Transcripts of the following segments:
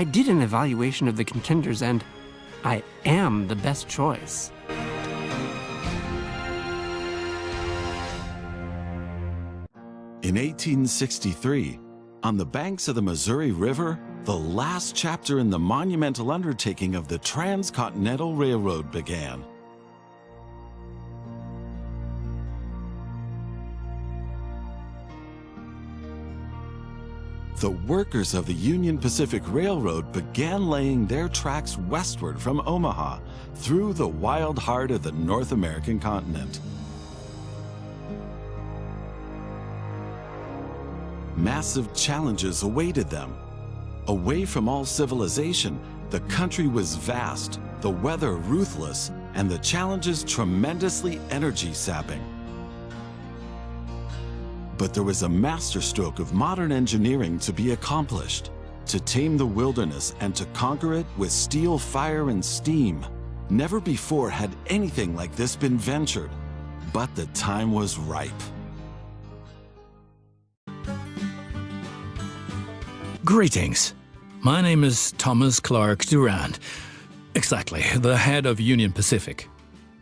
I did an evaluation of the contenders and I am the best choice. In 1863, on the banks of the Missouri River, the last chapter in the monumental undertaking of the Transcontinental Railroad began. The workers of the Union Pacific Railroad began laying their tracks westward from Omaha through the wild heart of the North American continent. Massive challenges awaited them. Away from all civilization, the country was vast, the weather ruthless, and the challenges tremendously energy-sapping. But there was a masterstroke of modern engineering to be accomplished. To tame the wilderness and to conquer it with steel, fire, and steam. Never before had anything like this been ventured, but the time was ripe. Greetings. My name is Thomas Clark Durand. Exactly, the head of Union Pacific.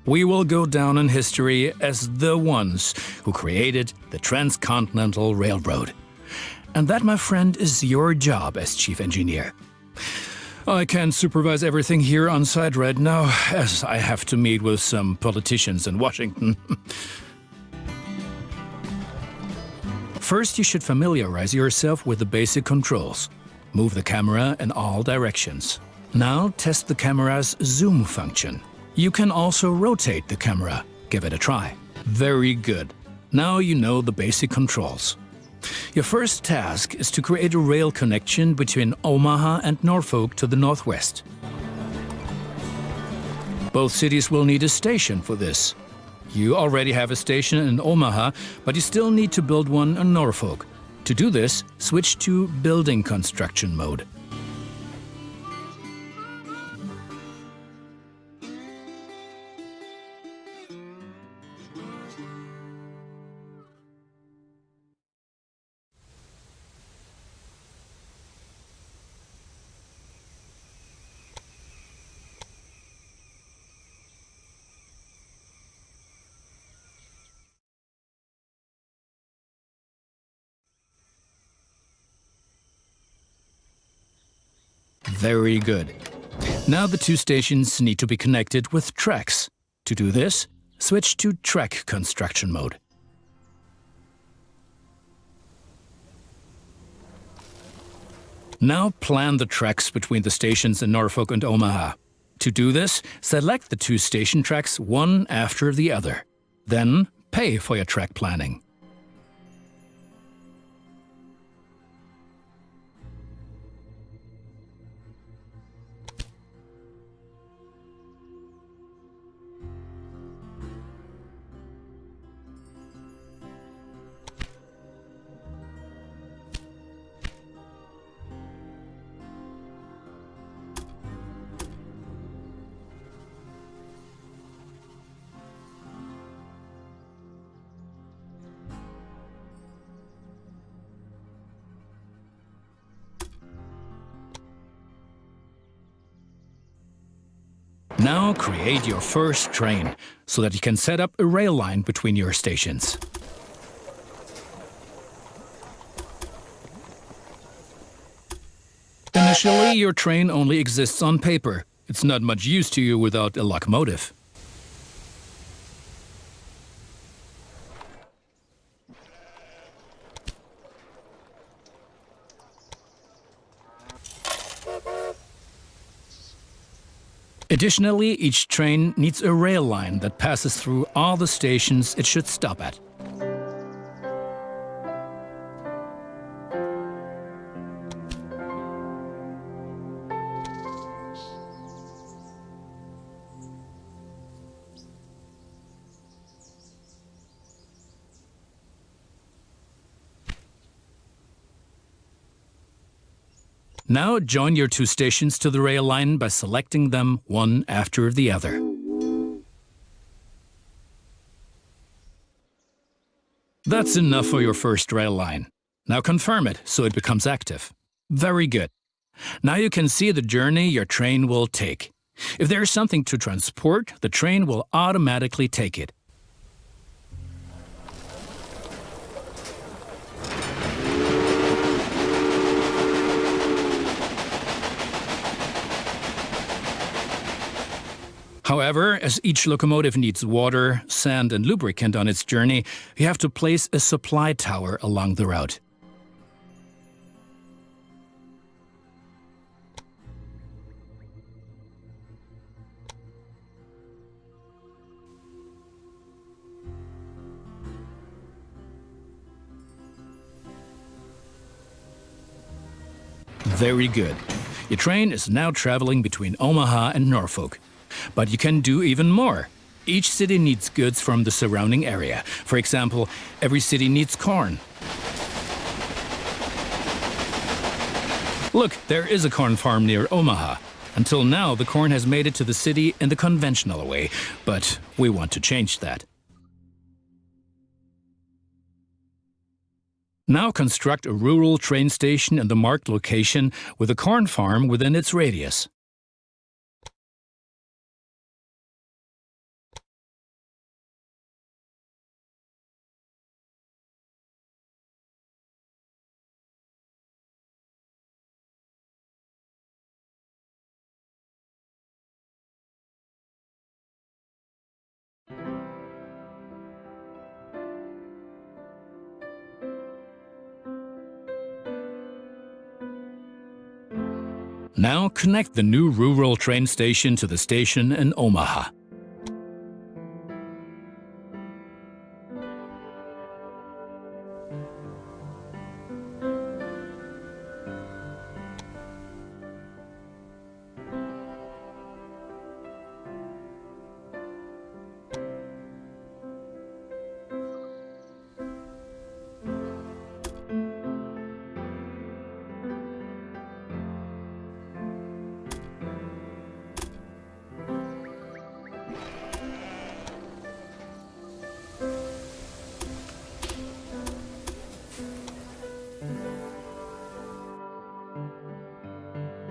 We will go down in history as the ones who created the Transcontinental Railroad. And that, my friend, is your job as chief engineer. I can't supervise everything here on site right now, as I have to meet with some politicians in Washington. First, you should familiarize yourself with the basic controls. Move the camera in all directions. Now, test the camera's zoom function. You can also rotate the camera. Give it a try. Very good. Now you know the basic controls. Your first task is to create a rail connection between Omaha and Norfolk to the northwest. Both cities will need a station for this. You already have a station in Omaha, but you still need to build one in Norfolk. To do this, switch to building construction mode. Very good. Now the two stations need to be connected with tracks. To do this, switch to track construction mode. Now plan the tracks between the stations in Norfolk and Omaha. To do this, select the two station tracks one after the other. Then pay for your track planning. Now create your first train, so that you can set up a rail line between your stations. Initially, your train only exists on paper. It's not much use to you without a locomotive. Additionally, each train needs a rail line that passes through all the stations it should stop at. Now join your two stations to the rail line by selecting them one after the other. That's enough for your first rail line. Now confirm it so it becomes active. Very good. Now you can see the journey your train will take. If there is something to transport, the train will automatically take it. However, as each locomotive needs water, sand, and lubricant on its journey, you have to place a supply tower along the route. Very good. Your train is now traveling between Omaha and Norfolk. But you can do even more. Each city needs goods from the surrounding area. For example, every city needs corn. Look, there is a corn farm near Omaha. Until now, the corn has made it to the city in the conventional way, but we want to change that. Now construct a rural train station in the marked location with a corn farm within its radius. Now connect the new rural train station to the station in Omaha.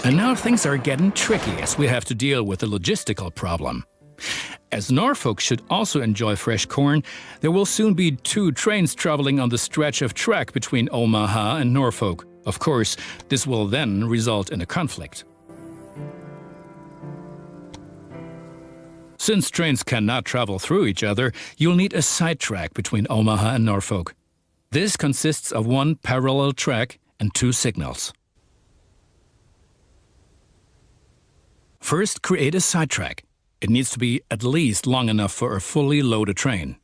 And now things are getting tricky as we have to deal with a logistical problem. As Norfolk should also enjoy fresh corn, there will soon be 2 trains traveling on the stretch of track between Omaha and Norfolk. Of course, this will then result in a conflict. Since trains cannot travel through each other, you'll need a side track between Omaha and Norfolk. This consists of 1 parallel track and 2 signals. First, create a sidetrack. It needs to be at least long enough for a fully loaded train.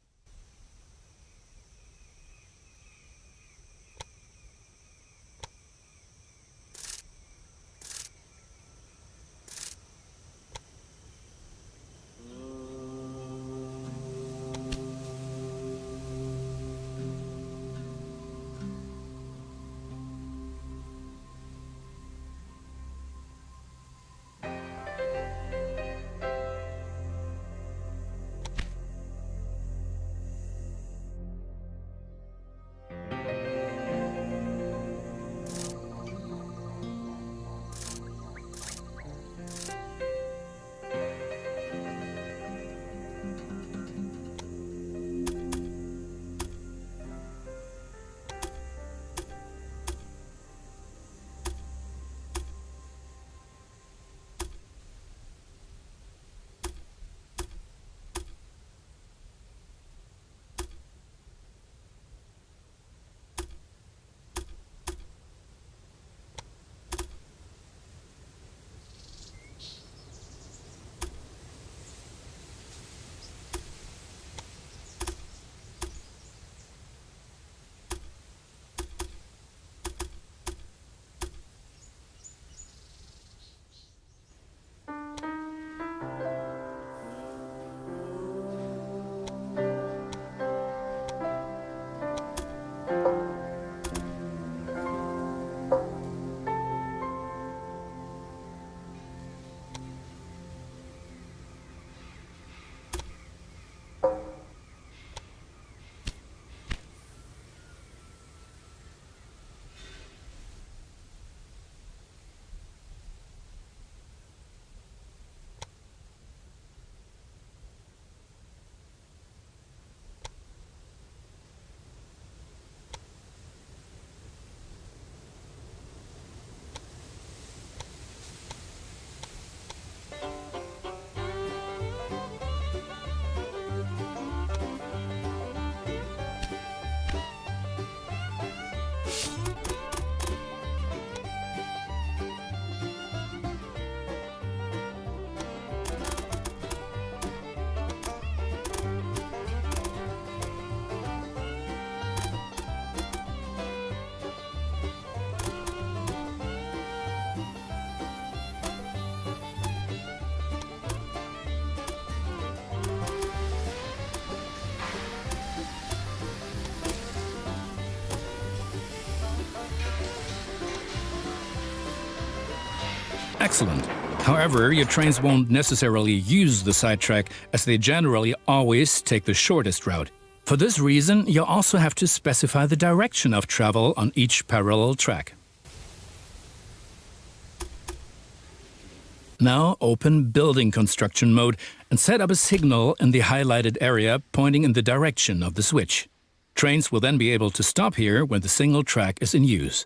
Excellent. However, your trains won't necessarily use the sidetrack as they generally always take the shortest route. For this reason, you also have to specify the direction of travel on each parallel track. Now open Building Construction mode and set up a signal in the highlighted area pointing in the direction of the switch. Trains will then be able to stop here when the single track is in use.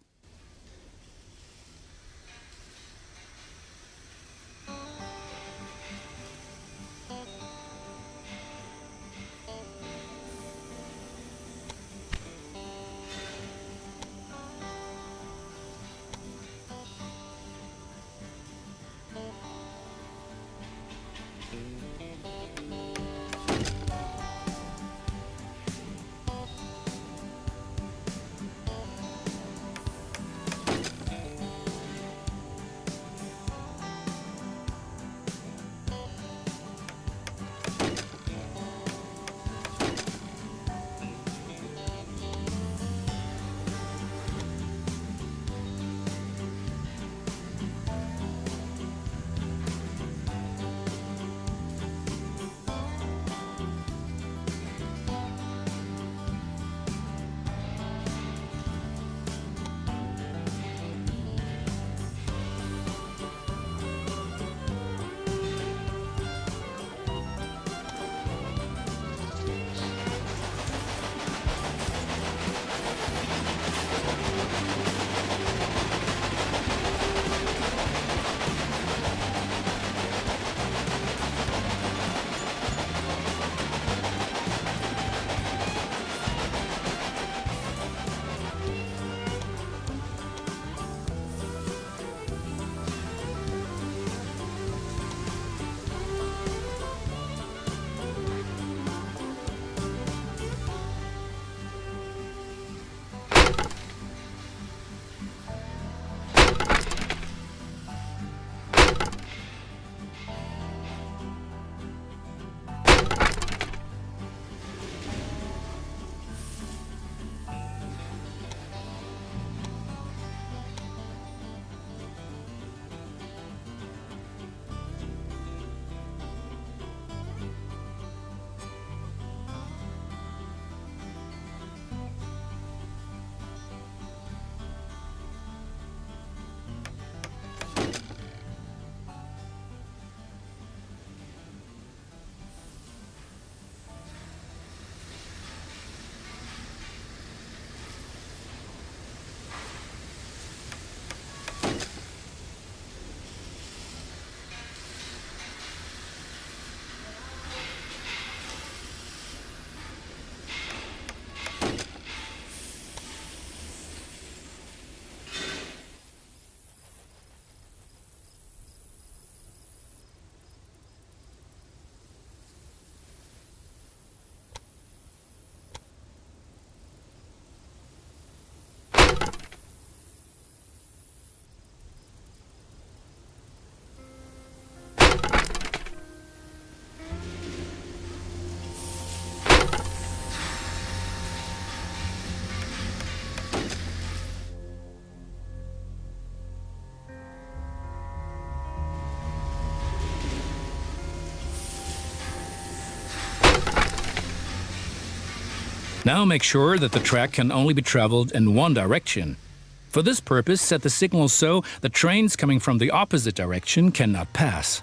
Now make sure that the track can only be traveled in one direction. For this purpose, set the signal so that trains coming from the opposite direction cannot pass.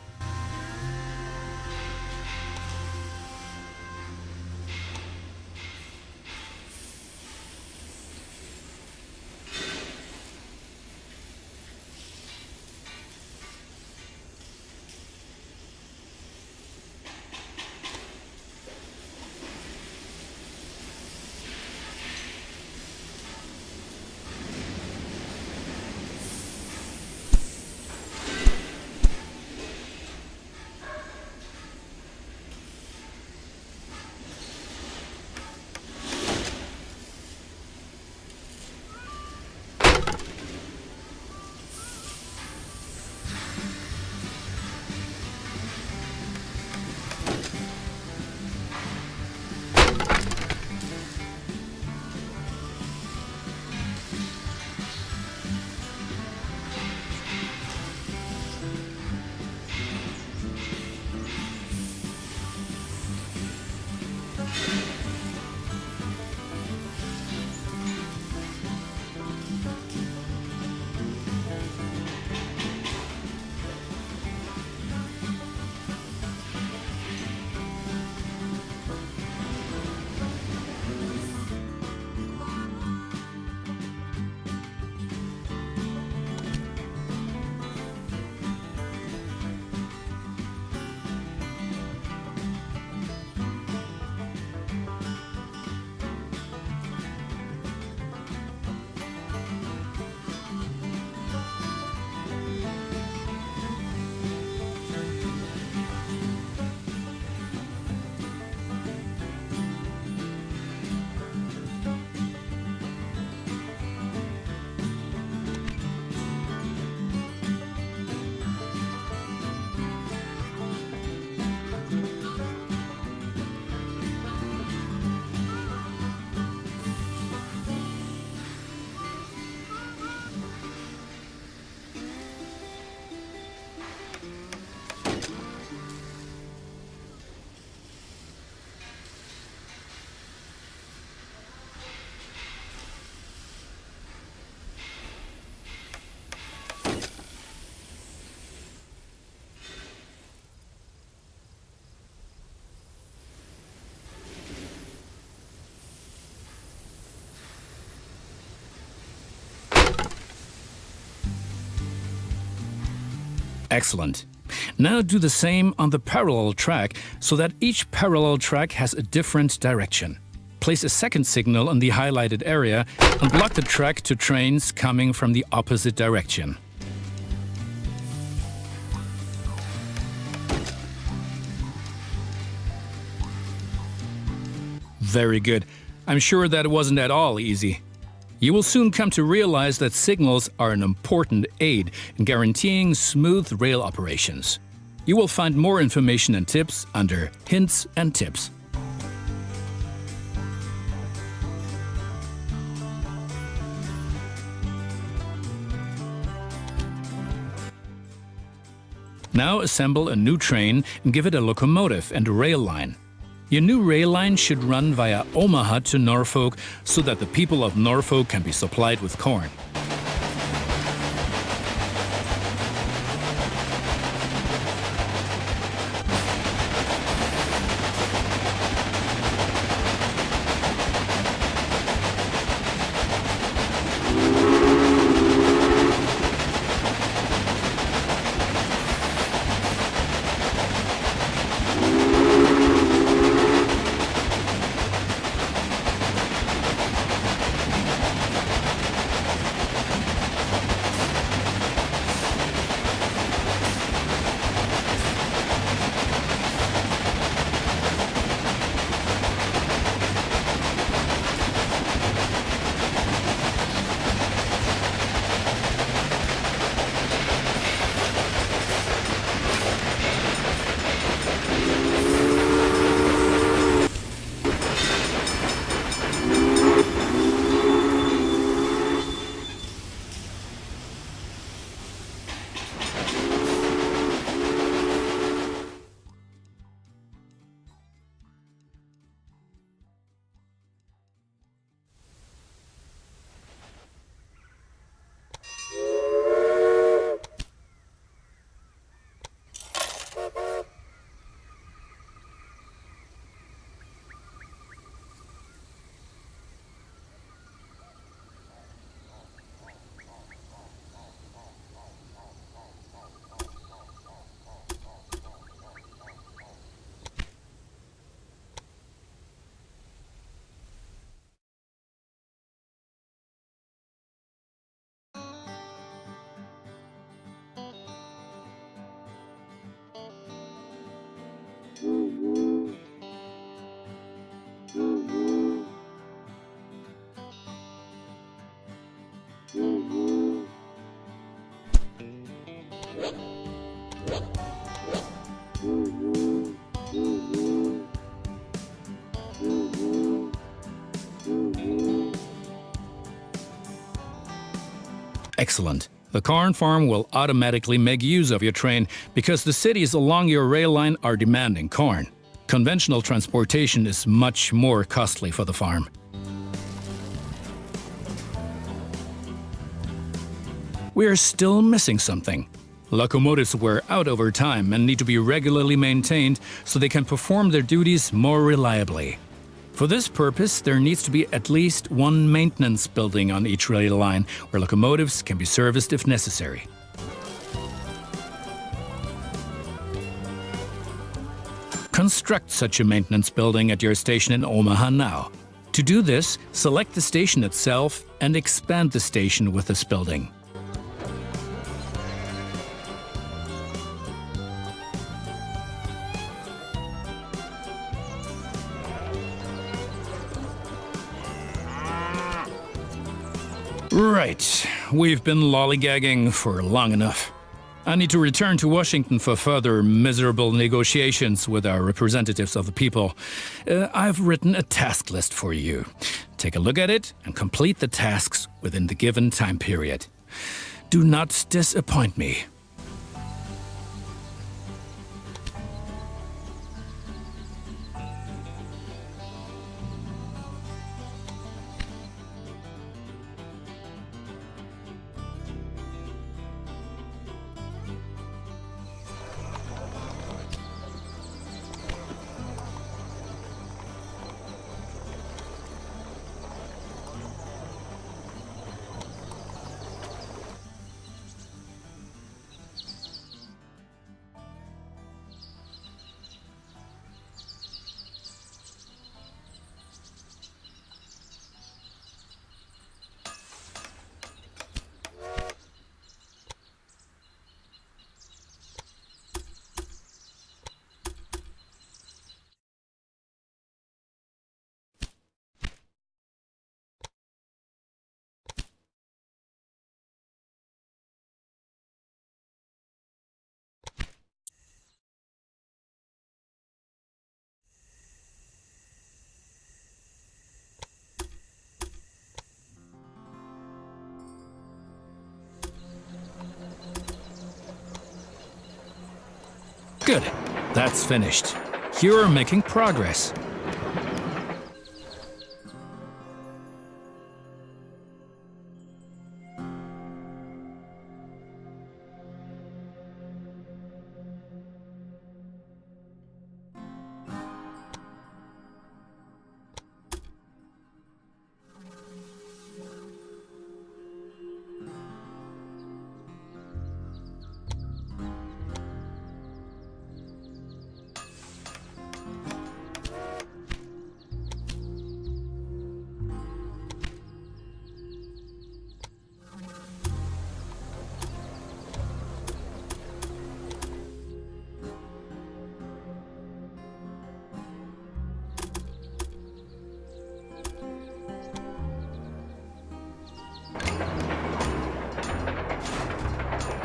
Excellent. Now do the same on the parallel track so that each parallel track has a different direction. Place a second signal in the highlighted area and block the track to trains coming from the opposite direction. Very good. I'm sure that it wasn't at all easy. You will soon come to realize that signals are an important aid in guaranteeing smooth rail operations. You will find more information and tips under Hints and Tips. Now assemble a new train and give it a locomotive and a rail line. Your new rail line should run via Omaha to Norfolk so that the people of Norfolk can be supplied with corn. Excellent. The corn farm will automatically make use of your train because the cities along your rail line are demanding corn. Conventional transportation is much more costly for the farm. We are still missing something. Locomotives wear out over time and need to be regularly maintained so they can perform their duties more reliably. For this purpose, there needs to be at least one maintenance building on each rail line where locomotives can be serviced if necessary. Construct such a maintenance building at your station in Omaha now. To do this, select the station itself and expand the station with this building. Right, we've been lollygagging for long enough. I need to return to Washington for further miserable negotiations with our representatives of the people. I've written a task list for you. Take a look at it and complete the tasks within the given time period. Do not disappoint me. Good. That's finished. You're making progress.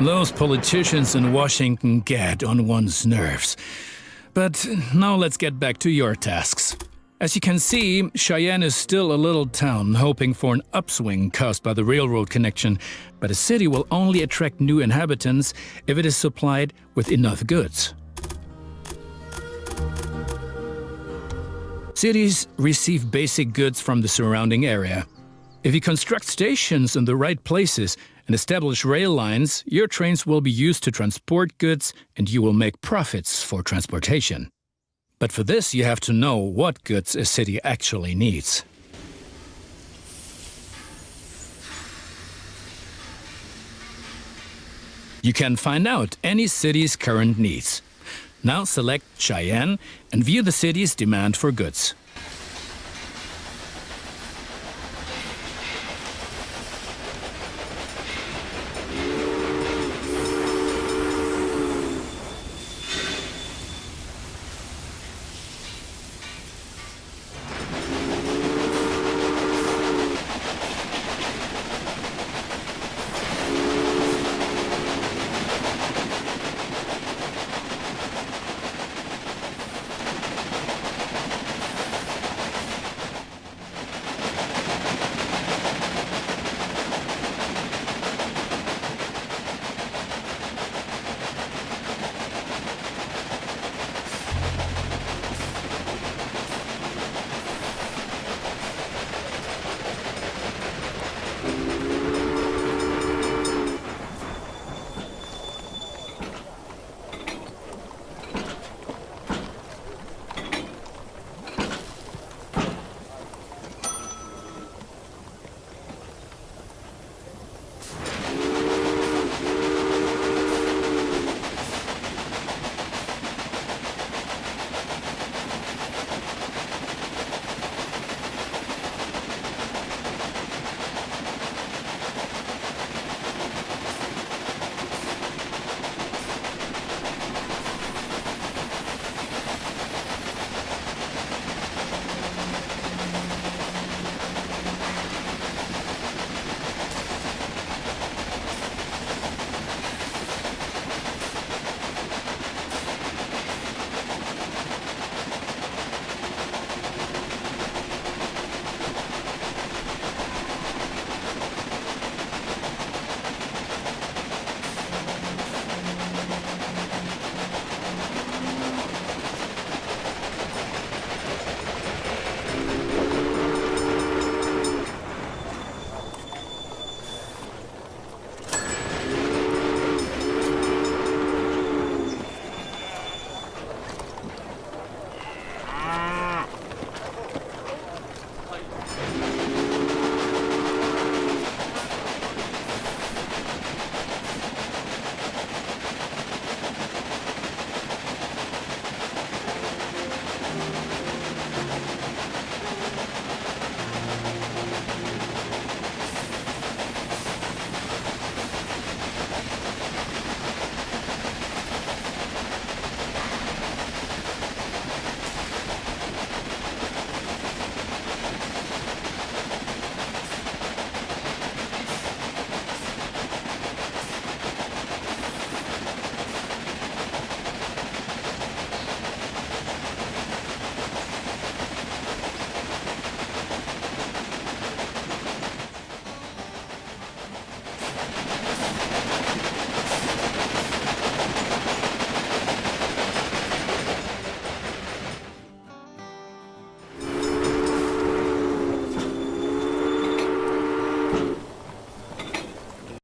Those politicians in Washington get on one's nerves. But now let's get back to your tasks. As you can see, Cheyenne is still a little town hoping for an upswing caused by the railroad connection, but a city will only attract new inhabitants if it is supplied with enough goods. Cities receive basic goods from the surrounding area. If you construct stations in the right places and establish rail lines, your trains will be used to transport goods and you will make profits for transportation. But for this, you have to know what goods a city actually needs. You can find out any city's current needs. Now select Cheyenne and view the city's demand for goods.